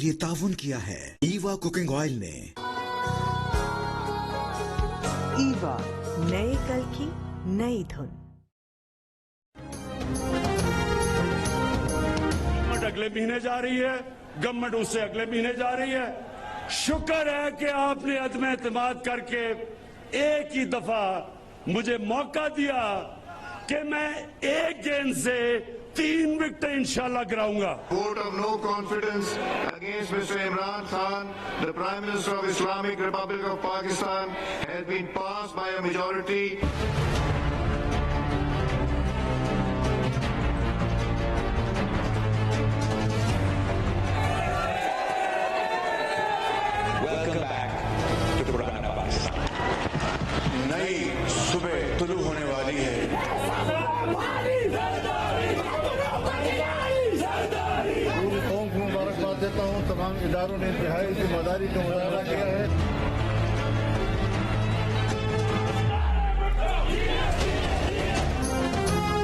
ये ताउन किया है ईवा कुकिंग ऑयल ने। ईवा, नए कल की नई धुन। गवर्नमेंट अगले महीने जा रही है, गवर्नमेंट उससे अगले महीने जा रही है। शुक्र है कि आपने अदम एतमाद करके एक ही दफा मुझे मौका दिया कि मैं एक गेंद से 3 विकेट इंशाल्लाह गिराऊंगा। Vote of no confidence against Mr. Imran Khan, the Prime Minister of Islamic Republic of Pakistan, has been passed by a majority. Welcome back to Purana Pakistan. नई सुबह तुलू होने वाली है। पूरी कौम को मुबारकबाद देता हूँ। तमाम इदारों ने इंतहाई जिम्मेदारी का मुजाहरा किया है।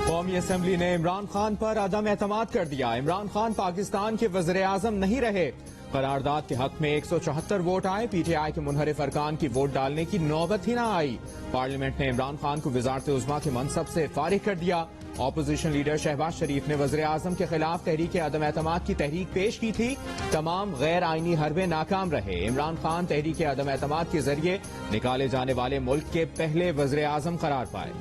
कौमी असम्बली ने इमरान खान पर अदम एतमाद कर दिया। इमरान खान पाकिस्तान के वज़ीर आज़म नहीं रहे। करारदाद के हक में 174 वोट आए। पीटीआई के मुनहरिफ अरकान की वोट डालने की नौबत ही न आई। पार्लियामेंट ने इमरान खान को वज़ारत उज़्मा के मनसब से फारिग कर दिया। ऑपोजिशन लीडर शहबाज शरीफ ने वज़ीर आज़म के खिलाफ तहरीक अदम एतमाद की तहरीक पेश की थी। तमाम गैर आईनी हरबे नाकाम रहे। इमरान खान तहरीक अदम एतमाद के जरिए निकाले जाने वाले मुल्क के पहले वज़ीर आज़म करार पाए।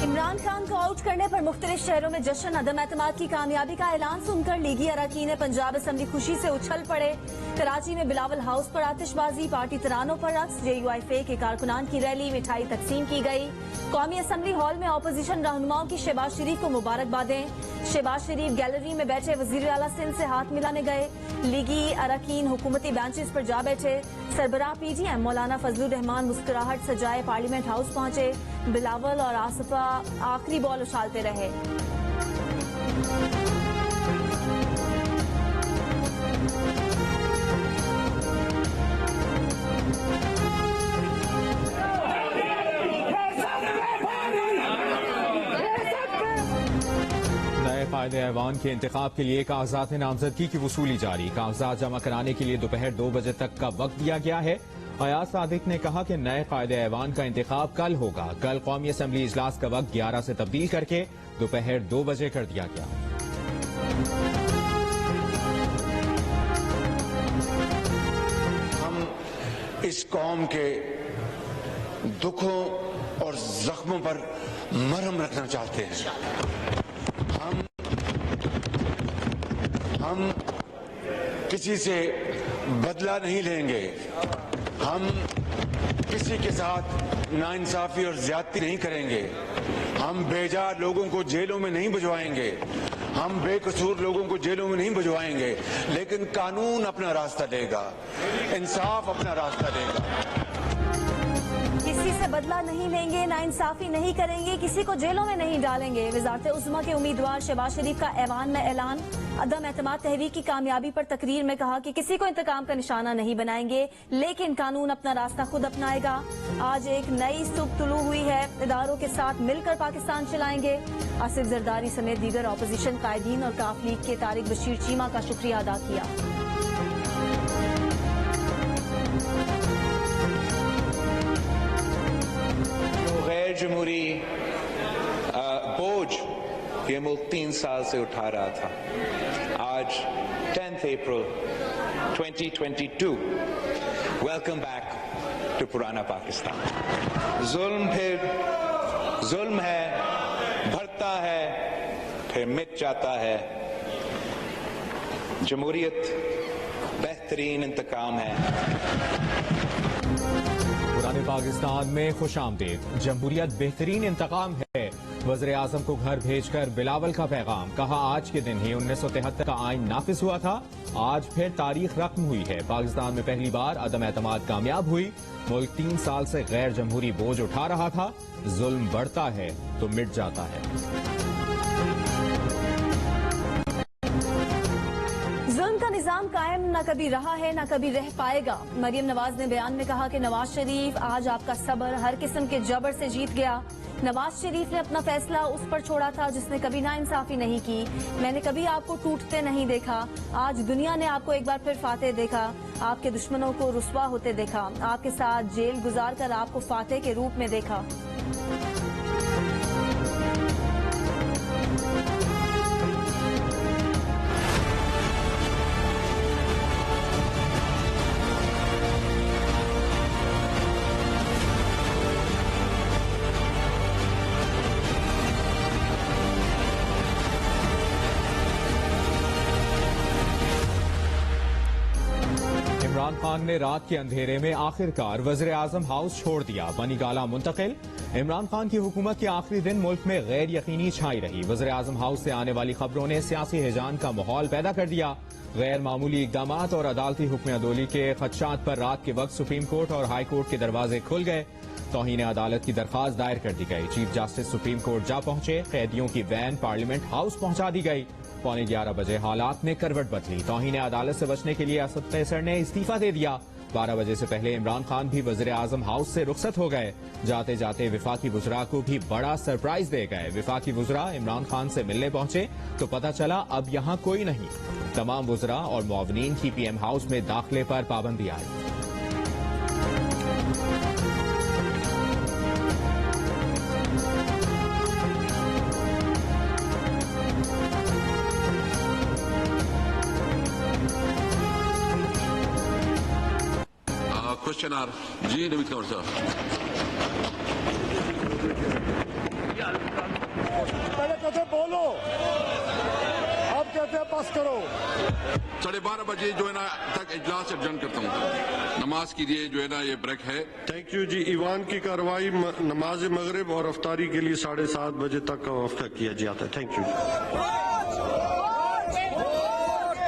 इमरान खान को आउट करने पर मुख्तलिफ शहरों में जश्न। अदम एतमाद की कामयाबी का ऐलान सुनकर लीगी अरकान पंजाब असम्बली खुशी से उछल पड़े। कराची में बिलावल हाउस पर आतिशबाजी, पार्टी तरानों पर रक्स, JUIF के कारकुनान की रैली, मिठाई तकसीम की गई। कौमी असम्बली हॉल में अपोजिशन रहनुमाओं की शहबाज शरीफ को मुबारकबादें। शहबाज शरीफ गैलरी में बैठे वजीर आला सिंध से हाथ मिलाने गए। लीगी अरकान हुकूमती बेंचेस पर जा बैठे। सरबराह PDM मौलाना फजलुर रहमान मुस्कुराहट सजाए पार्लियामेंट हाउस पहुंचे। बिलावल और आसफा आखिरी बॉल उछालते रहे। कायदे ऐवान के इंतखाब के लिए कागजात नामजदगी की वसूली जारी। कागजात जमा कराने के लिए दोपहर 2 बजे तक का वक्त दिया गया है। अयाज सादिक ने कहा कि नए कायदे ऐवान का इंतखाब कल होगा। कल कौमी असम्बली इजलास का वक्त 11 से तब्दील करके दोपहर 2 बजे कर दिया गया। हम इस कौम के दुखों और जख्मों पर मरहम रखना चाहते हैं। हम किसी से बदला नहीं लेंगे। हम किसी के साथ नाइंसाफी और ज्यादती नहीं करेंगे। हम बेजा लोगों को जेलों में नहीं भिजवाएंगे। हम बेकसूर लोगों को जेलों में नहीं भिजवाएंगे। लेकिन कानून अपना रास्ता देगा, इंसाफ अपना रास्ता देगा। किसी से बदला नहीं लेंगे, नाइंसाफी नहीं करेंगे, किसी को जेलों में नहीं डालेंगे। वज़ारत उज़्मा के उम्मीदवार शहबाज शरीफ का ऐवान में ऐलान। अदम एतमाद तहरीक की कामयाबी पर तकरीर में कहा कि किसी को इंतकाम का निशाना नहीं बनाएंगे, लेकिन कानून अपना रास्ता खुद अपनाएगा। आज एक नई सुबह तुलू हुई है। इदारों के साथ मिलकर पाकिस्तान चलाएंगे। आसिफ जरदारी समेत दीगर अपोजिशन कायदीन और काफ लीग के तारिक बशीर चीमा का शुक्रिया अदा किया। गैर जमहूरी बोझ ये मुल्क 3 साल से उठा रहा था। आज 10 अप्रैल 2022, वेलकम बैक टू पुराना पाकिस्तान। जुल्म फिर जुल्म है, बढ़ता है, फिर मिट जाता है। जमहूरियत बेहतरीन इंतकाम है। पुराने पाकिस्तान में खुशामदीद। जमहूरियत बेहतरीन इंतकाम है। वज़ीर आज़म को घर भेजकर बिलावल का पैगाम, कहा आज के दिन ही 1973 का आइन नाफिज हुआ था, आज फिर तारीख रकम हुई है। पाकिस्तान में पहली बार अदम एतमाद कामयाब हुई। मुल्क 3 साल से गैर जमहूरी बोझ उठा रहा था। जुल्म बढ़ता है तो मिट जाता है। जुल्म का निजाम कायम न कभी रहा है न कभी रह पाएगा। मरियम नवाज ने बयान में कहा कि नवाज शरीफ आज आपका सब्र हर किस्म के जबर से जीत गया। नवाज शरीफ ने अपना फैसला उस पर छोड़ा था जिसने कभी नाइंसाफी नहीं की। मैंने कभी आपको टूटते नहीं देखा। आज दुनिया ने आपको एक बार फिर फातेह देखा। आपके दुश्मनों को रुस्वा होते देखा। आपके साथ जेल गुजार कर आपको फातेह के रूप में देखा। इमरान खान ने रात के अंधेरे में आखिरकार वज़ीर आज़म हाउस छोड़ दिया, बनी गाला मुंतकिल। इमरान खान की हुकूमत के आखिरी दिन मुल्क में गैर यकीनी छाई रही। वज़ीर आज़म हाउस से आने वाली खबरों ने सियासी हिजान का माहौल पैदा कर दिया। गैर मामूली इकदामात और अदालती हुक्म अदोली के खदशात पर रात के वक्त सुप्रीम कोर्ट और हाई कोर्ट के दरवाजे खुल गए। तौहीन अदालत की दरखास्त दायर कर दी गई। चीफ जस्टिस सुप्रीम कोर्ट जा पहुंचे। कैदियों की वैन पार्लियामेंट हाउस पहुंचा दी गई। 11:15 बजे हालात में करवट बदली। तौहीन अदालत से बचने के लिए असद कैसर ने इस्तीफा दे दिया। 12 बजे से पहले इमरान खान भी वज़ीर आज़म हाउस से रुखसत हो गए। जाते जाते विफाकी वुज़रा को भी बड़ा सरप्राइज दे गए। विफाकी वुज़रा इमरान खान से मिलने पहुंचे तो पता चला अब यहां कोई नहीं। तमाम वुज़रा और मुआवनीन की पीएम हाउस में दाखिले पर पाबंदी आई। क्वेश्चन आर जी नवीद कौर साहब। पहले कहते बोलो, अब कहते हैं पास करो। 12:30 बजे जो है ना तक इजलास एडजर्न करता हूँ। नमाज के लिए जो है ना ये ब्रेक है। Thank you ji. ईवान की कार्रवाई नमाज मगरिब और अफ्तारी के लिए 7:30 बजे तक का वक्त किया जाता है। Thank you.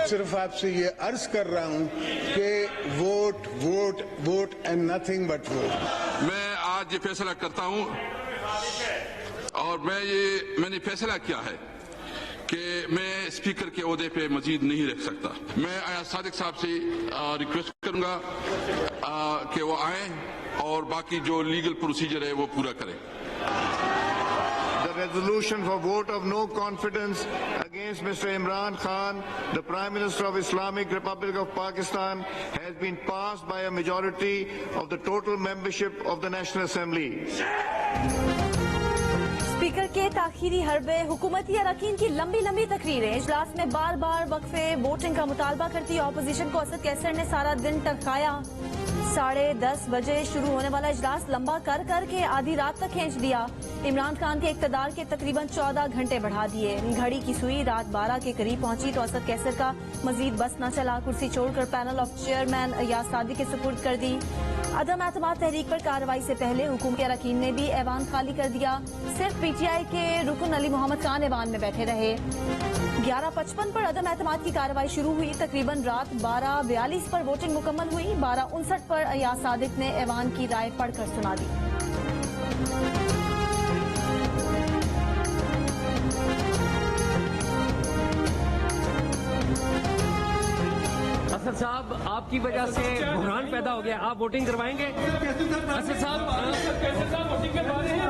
सिर्फ आपसे ये अर्ज कर रहा हूं कि vote vote vote and nothing but vote. मैं आज ये फैसला करता हूं और मैंने फैसला किया है कि मैं स्पीकर के ओहदे पे मजीद नहीं रह सकता। मैं अयाज सादिक साहब से रिक्वेस्ट करूंगा कि वो आए और बाकी जो लीगल प्रोसीजर है वो पूरा करें। The resolution for vote of no confidence against Mr. Imran Khan, the Prime Minister of Islamic Republic of Pakistan, has been passed by a majority of the total membership of the National Assembly. Speaker के ताखीरी हरबे, हुकूमती अरकान की लंबी लंबी तकरीरें, इजलास में बार बार वक्फे, voting का मुतालबा करती ऑपोजिशन को असद कैसर ने सारा दिन टरकाया। 10:30 बजे शुरू होने वाला इजलास लंबा कर करके आधी रात तक खींच दिया। इमरान खान के इक़्तिदार के तकरीबन 14 घंटे बढ़ा दिए। घड़ी की सुई रात 12 के करीब पहुंची तो असद कैसर का मजीद बस न चला। कुर्सी छोड़कर panel of chairman Ayaz Sadiq के सुपुर्द कर दी। अदम एतमाद तहरीक पर कार्रवाई से पहले हुकूमत के अरकान ने भी ऐवान खाली कर दिया। सिर्फ पीटीआई के रुकन अली मोहम्मद खान ऐवान में बैठे रहे। 11:55 पर अदम एतमाद की कार्रवाई शुरू हुई। तकरीबन रात 12:42 पर वोटिंग मुकम्मल हुई। 12:59 पर अयाज सादिक ने ऐवान की राय पढ़कर सुना दी। असद साहब, आपकी वजह से बुहरान पैदा हो गया। आप वोटिंग करवाएंगे? असद साहब वोटिंग करवा रहे हैं।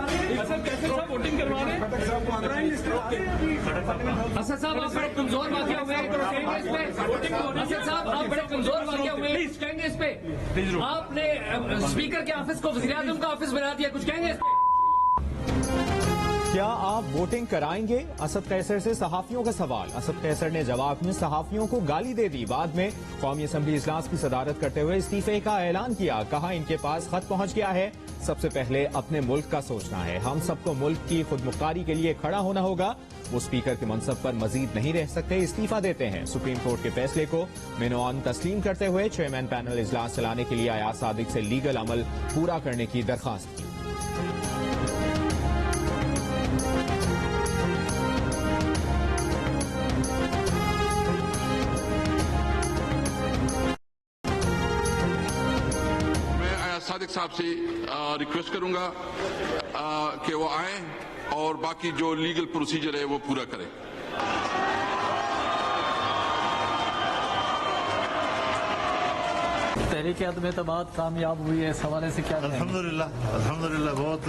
वोटिंग करवा रहे हैं। असद साहब आप बड़े कमजोर वाक़या हुए। असद साहब आप बड़े कमजोर वाक़या हुए। कुछ कहेंगे इस पे? आपने स्पीकर के ऑफिस को वज़ीर आज़म का ऑफिस बना दिया। कुछ कहेंगे इस पे? क्या आप वोटिंग कराएंगे? असद कैसर से सहाफियों का सवाल। असद कैसर ने जवाब में सहाफियों को गाली दे दी। बाद में कौमी असम्बली इजलास की सदारत करते हुए इस्तीफे का ऐलान किया। कहा इनके पास खत पहुंच गया है। सबसे पहले अपने मुल्क का सोचना है। हम सबको मुल्क की खुदमुख्तारी के लिए खड़ा होना होगा। वो स्पीकर के मनसब पर मजीद नहीं रह सकते, इस्तीफा देते हैं। सुप्रीम कोर्ट के फैसले को मिनवान तस्लीम करते हुए चेयरमैन पैनल इजलास चलाने के लिए अयाज सादिक से लीगल अमल पूरा करने की दरखास्त की। सादिक साहब से रिक्वेस्ट करूंगा कि वो आए और बाकी जो लीगल प्रोसीजर है वो पूरा करें। तहरीक अदम एतमाद कामयाब हुई है, इस हवाले से क्या? अल्हम्दुलिल्लाह बहुत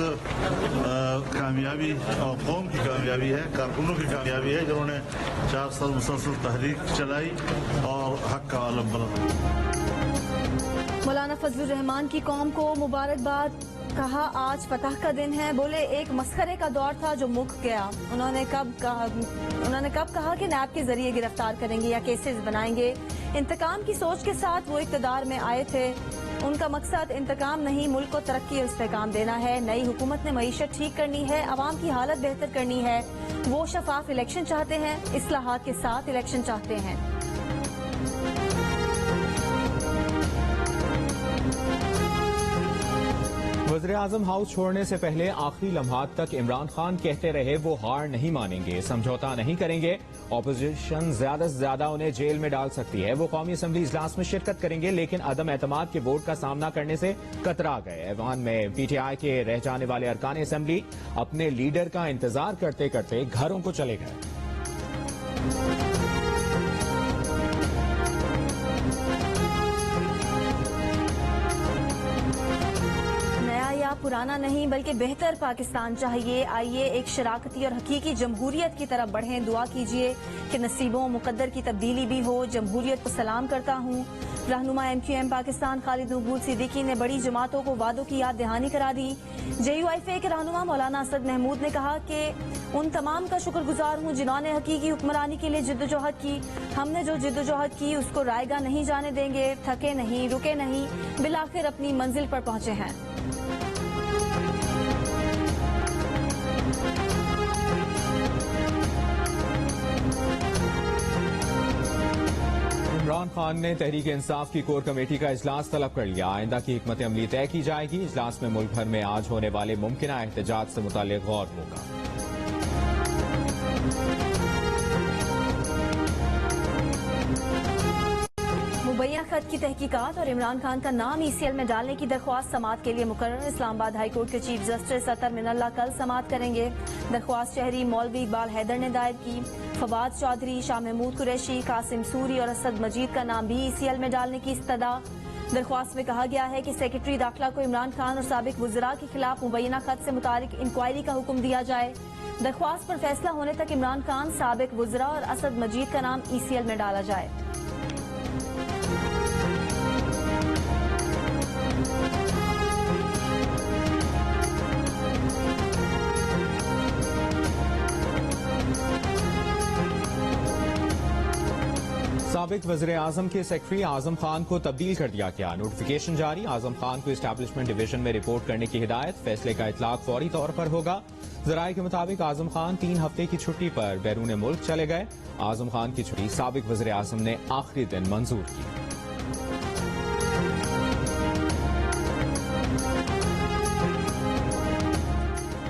कामयाबी और कौम की कामयाबी है, कारकुनों की कामयाबी है जिन्होंने 4 साल मुसलसल तहरीक चलाई और हक का आलम बुलंद। मौलाना फजलुर रहमान की कौम को मुबारकबाद, कहा आज फतह का दिन है। बोले एक मस्खरे का दौर था जो मुक गया। उन्होंने कब कहा कि नैब के जरिए गिरफ्तार करेंगे या केसेस बनाएंगे। इंतकाम की सोच के साथ वो इक़्तिदार में आए थे। उनका मकसद इंतकाम नहीं, मुल्क को तरक्की और इस्तेहकाम देना है। नई हुकूमत ने मईशत ठीक करनी है, आवाम की हालत बेहतर करनी है। वो शफाफ इलेक्शन चाहते हैं, इस्लाहात के साथ इलेक्शन चाहते हैं। वज़ीर-ए-आज़म हाउस छोड़ने से पहले आखिरी लम्हात तक इमरान खान कहते रहे वो हार नहीं मानेंगे, समझौता नहीं करेंगे, ऑपोजिशन ज्यादा से ज्यादा उन्हें जेल में डाल सकती है। वो कौमी असम्बली इजलास में शिरकत करेंगे लेकिन अदम एतमाद के वोट का सामना करने से कतरा गए। ऐवान में पीटीआई के रह जाने वाले अरकान असम्बली अपने लीडर का इंतजार करते करते घरों को चले गए। पुराना नहीं बल्कि बेहतर पाकिस्तान चाहिए। आइए एक शराकती और हकीकी जमहूरियत की तरफ बढ़ें। दुआ कीजिए कि नसीबों मुकद्दर की तब्दीली भी हो। जमहूरियत को सलाम करता हूँ। रहनुमा MQM पाकिस्तान खालिद मकबूल सिद्दीकी ने बड़ी जमातों को वादों की याद दहानी करा दी। JUIFA के रहनुमा मौलाना असद महमूद ने कहा कि उन तमाम का शुक्रगुजार हूँ जिन्होंने हकीकी हुक्मरानी के लिए जिद्दोजहद की। हमने जो जिद्दोजहद की उसको रायगा नहीं जाने देंगे। थके नहीं, रुके नहीं, बिलाखिर अपनी मंजिल पर पहुंचे हैं। इमरान खान ने तहरीक इंसाफ की कोर कमेटी का इजलास तलब कर लिया। आइंदा की हिकमत अमली तय की जाएगी। इजलास में मुल्क भर में आज होने वाले मुमकिना एहतजाज से मुताल्लिक गौर होगा। मुबैया खत की तहकीकात और इमरान खान का नाम ECL में डालने की दरख्वास्त समाअत के लिए मुकर्रर। इस्लामाबाद हाई कोर्ट के चीफ जस्टिस अतर मिनल्ला कल समाअत करेंगे। दरख्वास्त शहरी मौलवी इकबाल हैदर ने दायर की। फवाद चौधरी, शाह महमूद कुरैशी, कासिम सूरी और असद मजीद का नाम भी ECL में डालने की इस्तदा। दरख्वास्त में कहा गया है कि सेक्रेटरी दाखिला को इमरान खान और साबिक वज़रा के खिलाफ मुबैना खत से मुतालिक इंक्वायरी का हुक्म दिया जाए। दरख्वास्त पर फैसला होने तक इमरान खान, साबिक वज़रा और असद मजीद का नाम ECL में डाला जाए। साबिक वज़ीर-ए-आज़म के सेक्रेटरी आजम खान को तब्दील कर दिया गया। नोटिफिकेशन जारी। आजम खान को एस्टैब्लिशमेंट डिवीजन में रिपोर्ट करने की हिदायत। फैसले का इतलाक फौरी तौर पर होगा। जराये के मुताबिक आजम खान 3 हफ्ते की छुट्टी पर बैरून मुल्क चले गए। आजम खान की छुट्टी साबिक वज़ीर-ए-आज़म ने आखिरी दिन मंजूर की।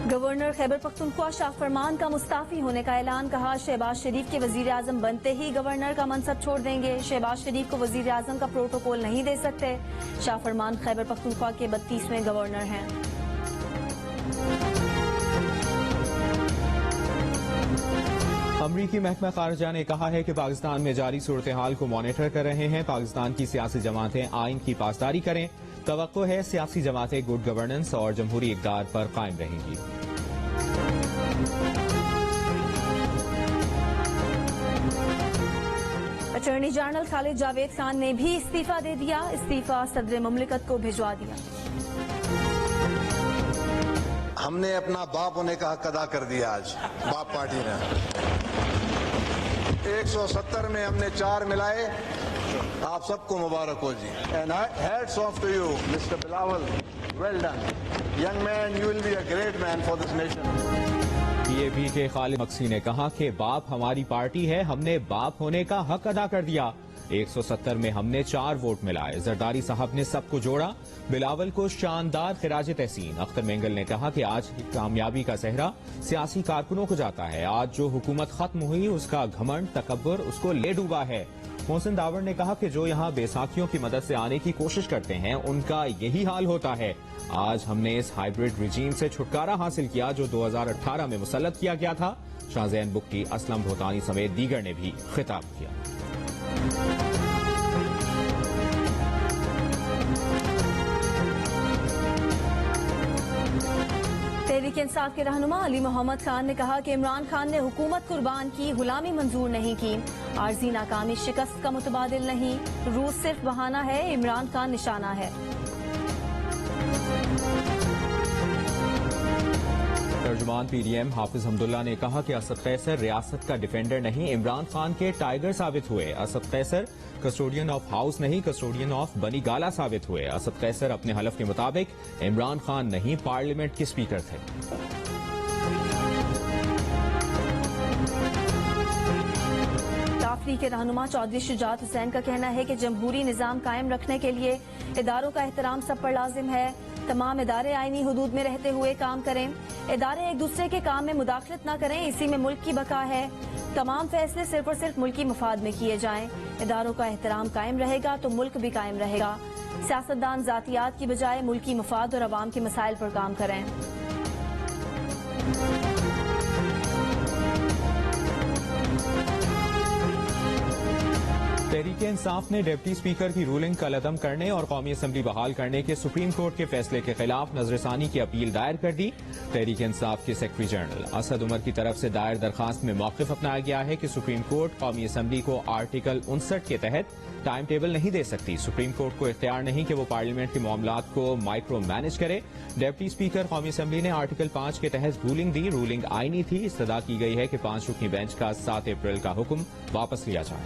गवर्नर खैबर पख्तूनख्वा शाह फरमान का मुस्ताफी होने का ऐलान। कहा शहबाज शरीफ के वजीर आजम बनते ही गवर्नर का मनसब छोड़ देंगे। शहबाज शरीफ को वजीर आजम का प्रोटोकॉल नहीं दे सकते। शाह फरमान खैबर पख्तूनख्वा के 32वें गवर्नर हैं। अमरीकी महकमा खारजा ने कहा है कि पाकिस्तान में जारी सूरत हाल को मॉनिटर कर रहे हैं। पाकिस्तान की सियासी जमातें आइन की पासदारी करें। तवक्को है सियासी जमातें गुड गवर्नेंस और जमहूरी इक़दार पर कायम रहेंगी। अटॉर्नी जनरल खालिद जावेद खान ने भी इस्तीफा दे दिया। इस्तीफा सदर मुमलिकत को भिजवा दिया। हमने अपना बाप होने का हक अदा कर दिया। आज बाप पार्टी ने 170 में हमने 4 मिलाए। आप सबको मुबारक हो जी। And hats off to you mister Bilawal, well done young man, you will be a great man for this nation. PAP के खालिद मक्सी ने कहा कि बाप हमारी पार्टी है, हमने बाप होने का हक अदा कर दिया। 170 में हमने 4 वोट मिलाए। जरदारी साहब ने सबको जोड़ा। बिलावल को शानदार खिराज तहसीन। अख्तर मेंगल ने कहा कि आज की कामयाबी का सेहरा सियासी कारकुनों को जाता है। आज जो हुकूमत खत्म हुई उसका घमंड तकब्बुर उसको ले डूबा है। मोहसिन दावर ने कहा कि जो यहां बेसाखियों की मदद से आने की कोशिश करते हैं उनका यही हाल होता है। आज हमने इस हाइब्रिड रिजीम से छुटकारा हासिल किया जो 2018 में मुसल्लत किया गया था। शाहजैन बुक्की, असलम भोतानी समेत दीगर ने भी खिताब किया। तहरीक इंसाफ के रहनुमा अली मोहम्मद खान ने कहा कि इमरान खान ने हुकूमत कुर्बान की, गुलामी मंजूर नहीं की। आर्जी नाकामी शिकस्त का मुतबादिल नहीं, रूस सिर्फ बहाना है, इमरान खान निशाना है। तर्जुमान पीडीएम हाफिज हमदुल्ला ने कहा कि असद कैसर रियासत का डिफेंडर नहीं, इमरान खान के टाइगर साबित हुए। Asad Qaiser custodian of house नहीं, कस्टोडियन ऑफ बनी गाला साबित हुए। असद कैसर अपने हलफ के मुताबिक इमरान खान नहीं, पार्लियामेंट के स्पीकर थे। काफरी के रहनुमा चौधरी शुजात हुसैन का कहना है कि जमहूरी निजाम कायम रखने के लिए इदारों का एहतराम सब पर लाजिम है। तमाम इदारे आईनी हुदूद में रहते हुए काम करें। इदारे एक दूसरे के काम में मुदाखलत न करें, इसी में मुल्क की बका है। तमाम फैसले सिर्फ और सिर्फ मुल्की मफाद में किए जाएं। इदारों का एहतराम कायम रहेगा तो मुल्क भी कायम रहेगा। सियासतदान जातियात की बजाय मुल्की मफाद और अवाम के मसाइल पर काम करें। तहरीक इंसाफ ने डिप्टी स्पीकर की रूलिंग कल अदम करने और कौमी असम्बली बहाल करने के सुप्रीम कोर्ट के फैसले के खिलाफ नजरसानी की अपील दायर कर दी। तहरीक इंसाफ के सेक्रेटरी जनरल असद उमर की तरफ से दायर दरखास्त में मौक़िफ़ अपनाया गया है कि सुप्रीम कोर्ट कौमी असम्बली को आर्टिकल 59 के तहत टाइम टेबल नहीं दे सकती। सुप्रीम कोर्ट को इख्तियार नहीं कि वो पार्लियामेंट के मामलात को माइक्रो मैनेज करे। डिप्टी स्पीकर कौमी असम्बली ने आर्टिकल 5 के तहत रूलिंग दी। रूलिंग आईनी थी। इस्तदा की गई है कि 5 रुकनी बेंच का 7 अप्रैल का हुक्म वापस लिया जाए।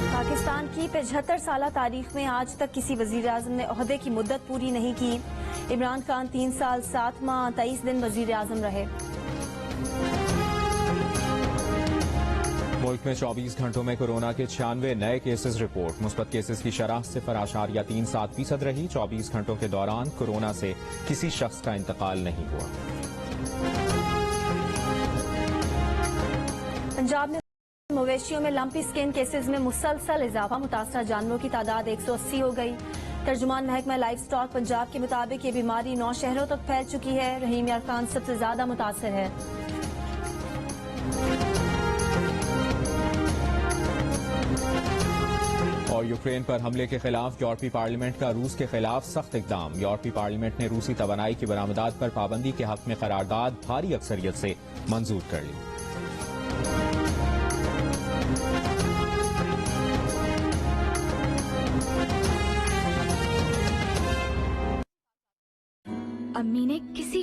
पाकिस्तान की 75 साल तारीख में आज तक किसी वजीर आजम ने ओहदे की मुद्दत पूरी नहीं की। इमरान खान 3 साल 7 माह 23 दिन वजीर आजम रहे। मुल्क में 24 घंटों में कोरोना के 96 नए केसेस रिपोर्ट। मुस्बत केसेस की शरह 0.37% रही। 24 घंटों के दौरान कोरोना से किसी शख्स का इंतकाल नहीं हुआ। पंजाब में मवेशियों में लंपी स्किन केसेस में मुसलसल इजाफा। मुतासरा जानवरों की तादाद 180 हो गई। तर्जुमान महकमा लाइफ स्टॉक पंजाब के मुताबिक ये बीमारी 9 शहरों तक फैल चुकी है। रहीम यार खान सबसे ज्यादा मुतासर है। और यूक्रेन पर हमले के खिलाफ यूरोपीय पार्लियामेंट का रूस के खिलाफ सख्त इकदाम। यूरोपीय पार्लियामेंट ने रूसी तवानाई की बरामदात पर पाबंदी के हक में करारदाद भारी अक्सरियत से मंजूर कर ली। अम्मी ने किसी